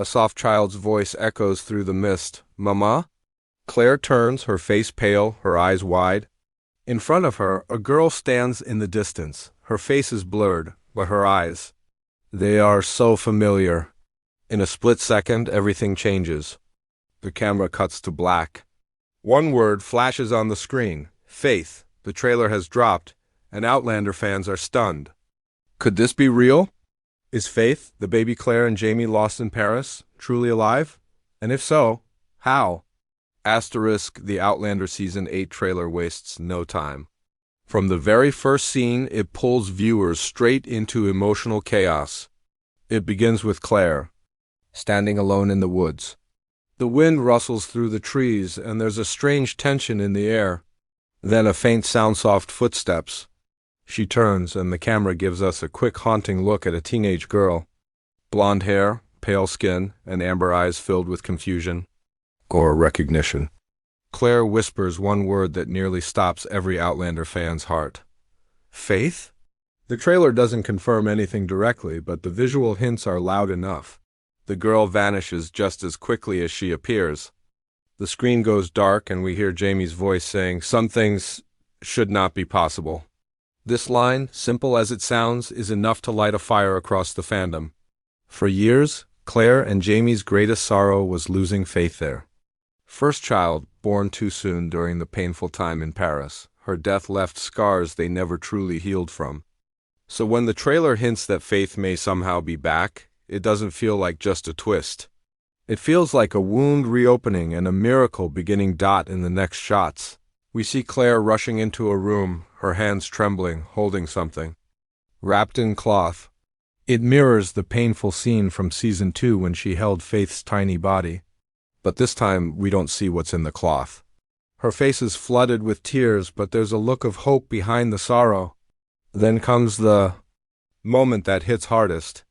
A soft child's voice echoes through the mist. Mama? Claire turns, her face pale, her eyes wide. In front of her, a girl stands in the distance. Her face is blurred, but her eyes, they are so familiar. In a split second, everything changes. The camera cuts to black. One word flashes on the screen. Faith. The trailer has dropped, and Outlander fans are stunned. Could this be real? Is Faith, the baby Claire and Jamie lost in Paris, truly alive? And if so, how? The Outlander Season 8 trailer wastes no time. From the very first scene, it pulls viewers straight into emotional chaos. It begins with Claire, standing alone in the woods. The wind rustles through the trees, and there's a strange tension in the air. Then a faint sound, soft footsteps. She turns, and the camera gives us a quick, haunting look at a teenage girl. Blonde hair, pale skin, and amber eyes filled with confusion. Or recognition. Claire whispers one word that nearly stops every Outlander fan's heart. Faith? The trailer doesn't confirm anything directly, but the visual hints are loud enough. The girl vanishes just as quickly as she appears. The screen goes dark, and we hear Jamie's voice saying, "Some things should not be possible." This line, simple as it sounds, is enough to light a fire across the fandom. For years, Claire and Jamie's greatest sorrow was losing Faith there. First child, born too soon during the painful time in Paris. Her death left scars they never truly healed from. So when the trailer hints that Faith may somehow be back, it doesn't feel like just a twist. It feels like a wound reopening and a miracle beginning. In the next shots, we see Claire rushing into a room, her hands trembling, holding something. Wrapped in cloth. It mirrors the painful scene from Season 2 when she held Faith's tiny body. But this time, we don't see what's in the cloth. Her face is flooded with tears, but there's a look of hope behind the sorrow. Then comes the moment that hits hardest.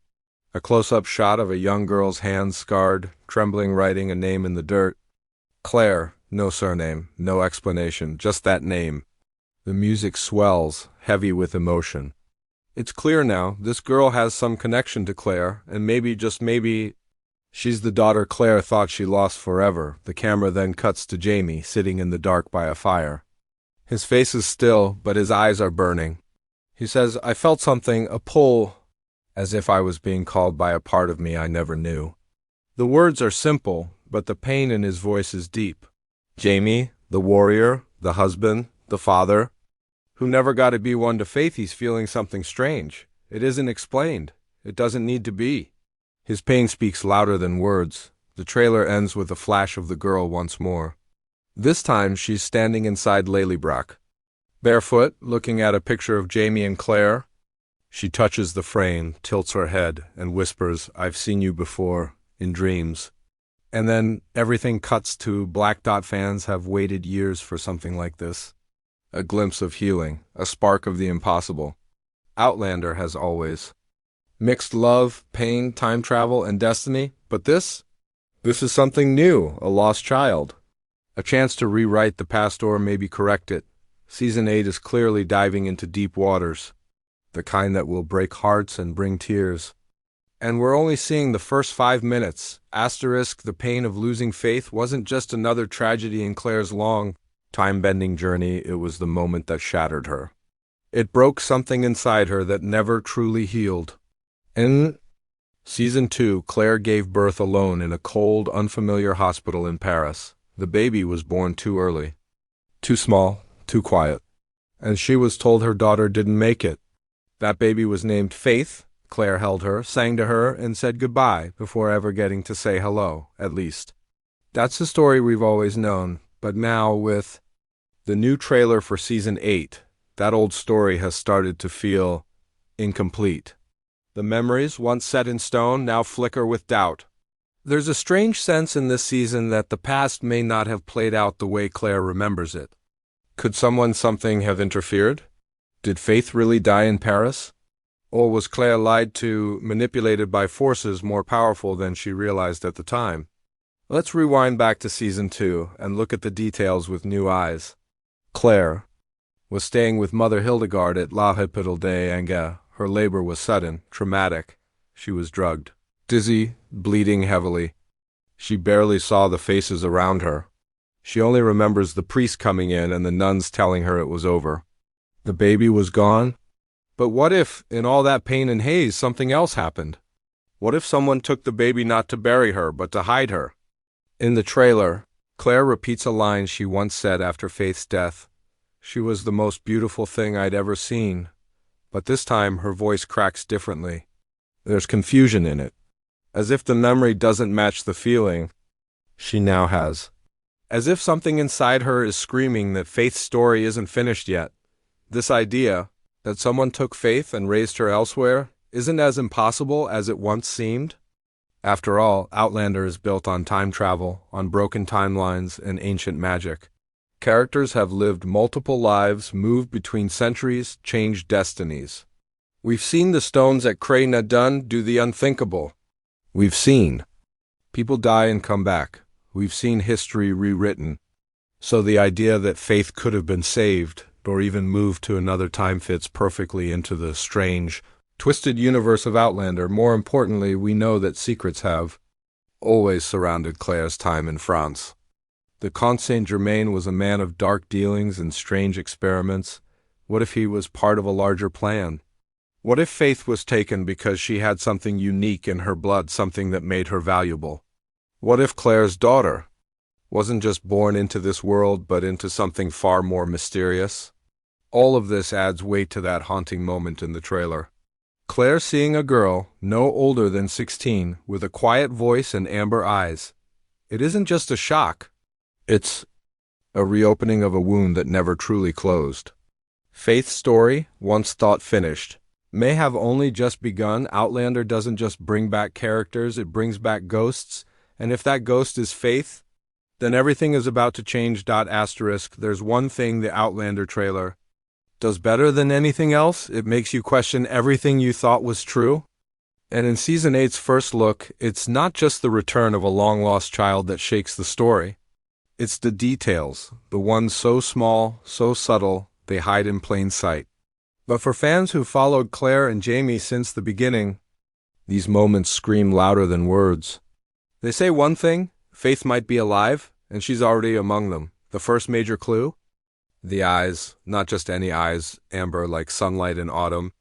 A close-up shot of a young girl's hands, scarred, trembling, writing a name in the dirt. Claire, no surname, no explanation, just that name. The music swells, heavy with emotion. It's clear now, this girl has some connection to Claire, and maybe, just maybe, she's the daughter Claire thought she lost forever. The camera then cuts to Jamie, sitting in the dark by a fire. His face is still, but his eyes are burning. He says, "I felt something, a pull, as if I was being called by a part of me I never knew." The words are simple, but the pain in his voice is deep. Jamie, the warrior, the husband, the father, who never got to be one to Faith, he's feeling something strange. It isn't explained. It doesn't need to be. His pain speaks louder than words. The trailer ends with a flash of the girl once more. This time, she's standing inside Lelybrock. Barefoot, looking at a picture of Jamie and Claire. She touches the frame, tilts her head, and whispers, "I've seen you before, in dreams." And then everything cuts to black. Fans have waited years for something like this. A glimpse of healing, a spark of the impossible. Outlander has always mixed love, pain, time travel, and destiny, but this is something new, a lost child. A chance to rewrite the past or maybe correct it. Season 8 is clearly diving into deep waters, the kind that will break hearts and bring tears. And we're only seeing the first 5 minutes. The pain of losing Faith wasn't just another tragedy in Claire's long, time-bending journey, it was the moment that shattered her. It broke something inside her that never truly healed. In Season 2, Claire gave birth alone in a cold, unfamiliar hospital in Paris. The baby was born too early. Too small, too quiet. And she was told her daughter didn't make it. That baby was named Faith. Claire held her, sang to her, and said goodbye before ever getting to say hello, at least. That's the story we've always known, but now with the new trailer for Season 8, that old story has started to feel incomplete. The memories, once set in stone, now flicker with doubt. There's a strange sense in this season that the past may not have played out the way Claire remembers it. Could something have interfered? Did Faith really die in Paris? Or was Claire lied to, manipulated by forces more powerful than she realized at the time? Let's rewind back to Season 2 and look at the details with new eyes. Claire was staying with Mother Hildegard at l'Hôpital des Angers. Her labor was sudden, traumatic. She was drugged. dizzy, bleeding heavily. She barely saw the faces around her. She only remembers the priest coming in and the nuns telling her it was over. The baby was gone? But what if, in all that pain and haze, something else happened? What if someone took the baby not to bury her, but to hide her? In the trailer, Claire repeats a line she once said after Faith's death. She was the most beautiful thing I'd ever seen. But this time her voice cracks differently. There's confusion in it. As if the memory doesn't match the feeling she now has. As if something inside her is screaming that Faith's story isn't finished yet. This idea, that someone took Faith and raised her elsewhere, isn't as impossible as it once seemed. After all, Outlander is built on time travel, on broken timelines, and ancient magic. Characters have lived multiple lives, moved between centuries, changed destinies. We've seen the stones at Cray na Dun do the unthinkable. We've seen people die and come back. We've seen history rewritten. So the idea that Faith could have been saved, or even moved to another time, fits perfectly into the strange, twisted universe of Outlander. More importantly, we know that secrets have always surrounded Claire's time in France. The Comte St. Germain was a man of dark dealings and strange experiments. What if he was part of a larger plan? What if Faith was taken because she had something unique in her blood, something that made her valuable? What if Claire's daughter wasn't just born into this world, but into something far more mysterious? All of this adds weight to that haunting moment in the trailer. Claire seeing a girl, no older than 16, with a quiet voice and amber eyes. It isn't just a shock. It's a reopening of a wound that never truly closed. Faith's story, once thought finished, may have only just begun. Outlander doesn't just bring back characters, it brings back ghosts, and if that ghost is Faith, then everything is about to change. There's one thing the Outlander trailer does better than anything else. It makes you question everything you thought was true. And in Season 8's first look, it's not just the return of a long-lost child that shakes the story. It's the details, the ones so small, so subtle, they hide in plain sight. But for fans who followed Claire and Jamie since the beginning, these moments scream louder than words. They say one thing, Faith might be alive, and she's already among them. The first major clue? The eyes, not just any eyes, amber like sunlight in autumn.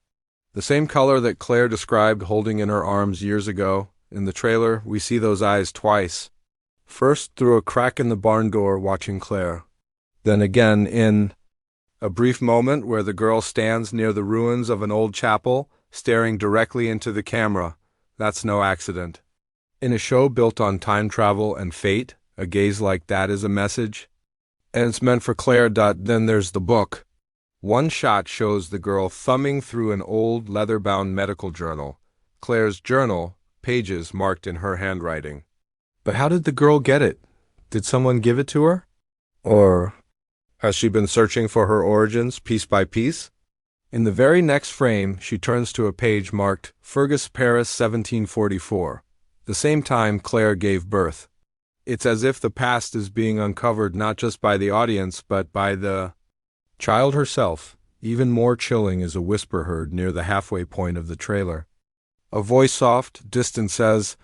The same color that Claire described holding in her arms years ago. In the trailer, we see those eyes twice. First through a crack in the barn door watching Claire. Then again in a brief moment where the girl stands near the ruins of an old chapel, staring directly into the camera. That's no accident. In a show built on time travel and fate, a gaze like that is a message. And it's meant for Claire. Then there's the book. One shot shows the girl thumbing through an old leather-bound medical journal. Claire's journal, pages marked in her handwriting. But how did the girl get it? Did someone give it to her? Or has she been searching for her origins piece by piece? In the very next frame, she turns to a page marked Fergus, Paris, 1744, the same time Claire gave birth. It's as if the past is being uncovered not just by the audience, but by the child herself. Even more chilling is a whisper heard near the halfway point of the trailer. A voice soft, distant says,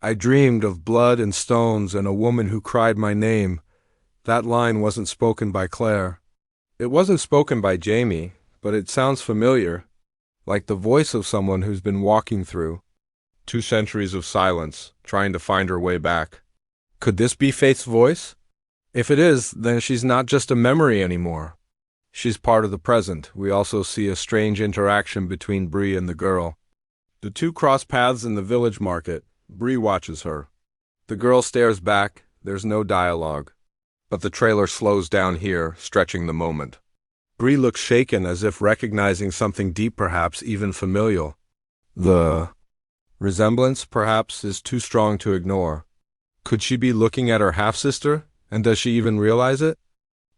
"I dreamed of blood and stones and a woman who cried my name." That line wasn't spoken by Claire. It wasn't spoken by Jamie, but it sounds familiar, like the voice of someone who's been walking through 2 centuries of silence, trying to find her way back. Could this be Faith's voice? If it is, then she's not just a memory anymore. She's part of the present. We also see a strange interaction between Bree and the girl. The two cross paths in the village market. Bree watches her. The girl stares back. There's no dialogue. But the trailer slows down here, stretching the moment. Bree looks shaken, as if recognizing something deep, perhaps even familial. The resemblance, perhaps, is too strong to ignore. Could she be looking at her half-sister, and does she even realize it?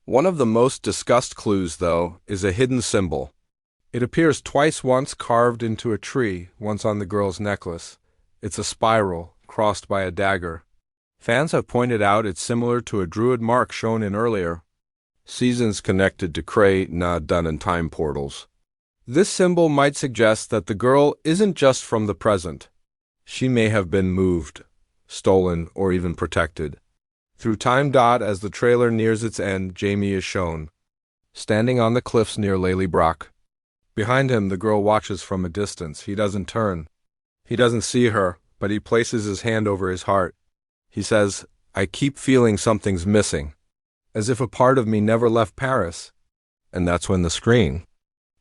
One of the most discussed clues, though, is a hidden symbol. It appears twice, once carved into a tree, once on the girl's necklace. It's a spiral, crossed by a dagger. Fans have pointed out it's similar to a druid mark shown in earlier seasons connected to Cray na Dun and time portals. This symbol might suggest that the girl isn't just from the present. She may have been moved, stolen, or even protected. Through time. As the trailer nears its end, Jamie is shown, standing on the cliffs near Lely Brock. Behind him, the girl watches from a distance. He doesn't turn. He doesn't see her, but he places his hand over his heart. He says, "I keep feeling something's missing, as if a part of me never left Paris." And that's when the screen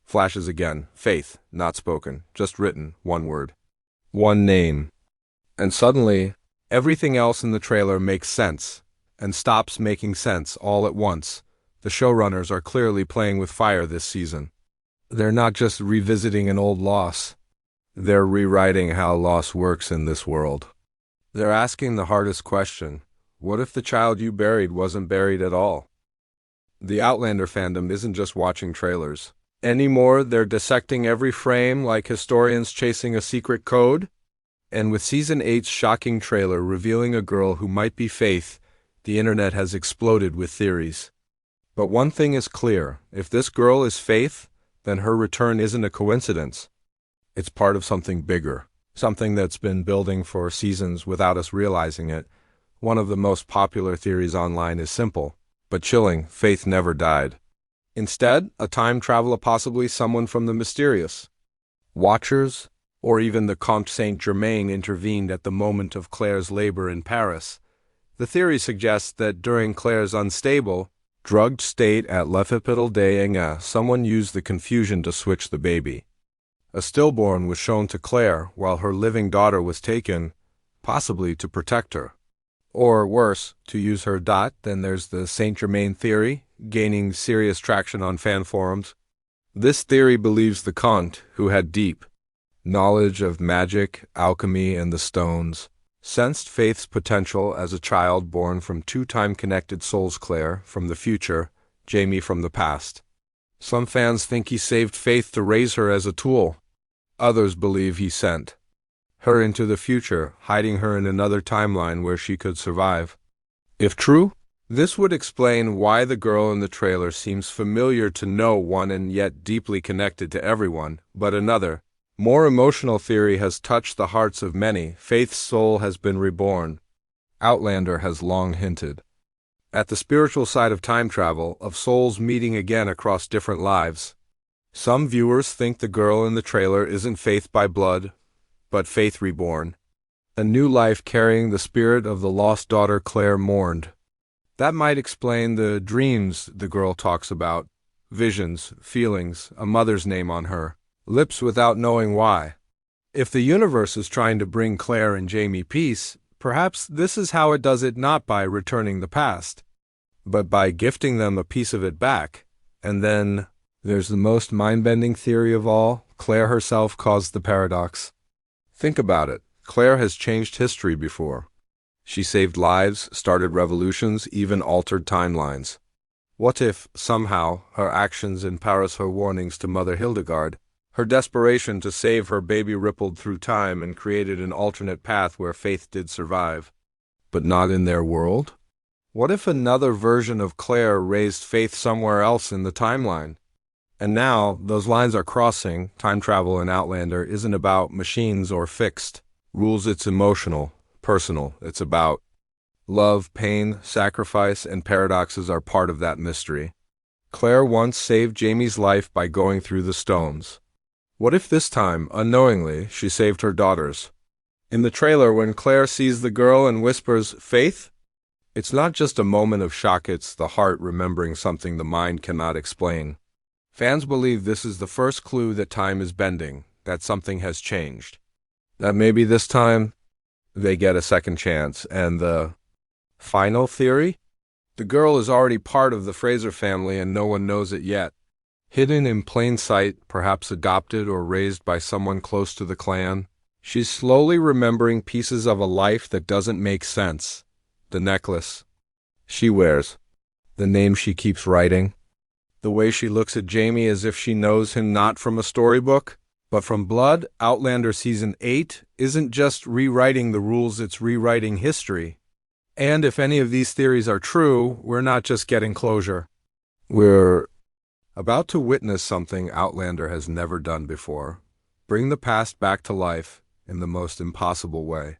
flashes again. Faith, not spoken, just written, one word, one name. And suddenly, everything else in the trailer makes sense, and stops making sense all at once. The showrunners are clearly playing with fire this season. They're not just revisiting an old loss. They're rewriting how loss works in this world. They're asking the hardest question: what if the child you buried wasn't buried at all? The Outlander fandom isn't just watching trailers. Anymore, they're dissecting every frame like historians chasing a secret code. And with Season 8's shocking trailer revealing a girl who might be Faith, the internet has exploded with theories. But one thing is clear: if this girl is Faith, then her return isn't a coincidence. It's part of something bigger, something that's been building for seasons without us realizing it. One of the most popular theories online is simple, but chilling: Faith never died. Instead, a time traveler, possibly someone from the mysterious Watchers, or even the Comte St. Germain, intervened at the moment of Claire's labor in Paris. The theory suggests that during Claire's unstable, drugged state at l'Hôpital d'Angers, someone used the confusion to switch the baby. A stillborn was shown to Claire while her living daughter was taken, possibly to protect her. Or worse, to use her. Then there's the Saint Germain theory, gaining serious traction on fan forums. This theory believes the Comte, who had deep knowledge of magic, alchemy, and the stones, sensed Faith's potential as a child born from two time-connected souls: Claire from the future, Jamie from the past. Some fans think he saved Faith to raise her as a tool. Others believe he sent her into the future, hiding her in another timeline where she could survive. If true, this would explain why the girl in the trailer seems familiar to no one and yet deeply connected to everyone. But another, more emotional theory has touched the hearts of many: Faith's soul has been reborn. Outlander has long hinted at the spiritual side of time travel, of souls meeting again across different lives. Some viewers think the girl in the trailer isn't Faith by blood, but Faith reborn, a new life carrying the spirit of the lost daughter Claire mourned. That might explain the dreams the girl talks about, visions, feelings, a mother's name on her lips without knowing why. If the universe is trying to bring Claire and Jamie peace, perhaps this is how it does it: not by returning the past, but by gifting them a piece of it back. And then there's the most mind-bending theory of all: Claire herself caused the paradox. Think about it. Claire has changed history before. She saved lives, started revolutions, even altered timelines. What if, somehow, her actions in Paris, her warnings to Mother Hildegard, her desperation to save her baby rippled through time and created an alternate path where Faith did survive, but not in their world? What if another version of Claire raised Faith somewhere else in the timeline? And now, those lines are crossing. Time travel in Outlander isn't about machines or fixed rules. It's emotional, personal. It's about love, pain, sacrifice, and paradoxes are part of that mystery. Claire once saved Jamie's life by going through the stones. What if this time, unknowingly, she saved her daughter's? In the trailer, when Claire sees the girl and whispers, "Faith," it's not just a moment of shock, it's the heart remembering something the mind cannot explain. Fans believe this is the first clue that time is bending, that something has changed. That maybe this time they get a second chance. And the final theory? The girl is already part of the Fraser family and no one knows it yet. Hidden in plain sight, perhaps adopted or raised by someone close to the clan, she's slowly remembering pieces of a life that doesn't make sense. The necklace she wears, the name she keeps writing, the way she looks at Jamie as if she knows him not from a storybook, but from blood. Outlander Season 8 isn't just rewriting the rules, it's rewriting history. And if any of these theories are true, we're not just getting closure. We're about to witness something Outlander has never done before: bring the past back to life, in the most impossible way.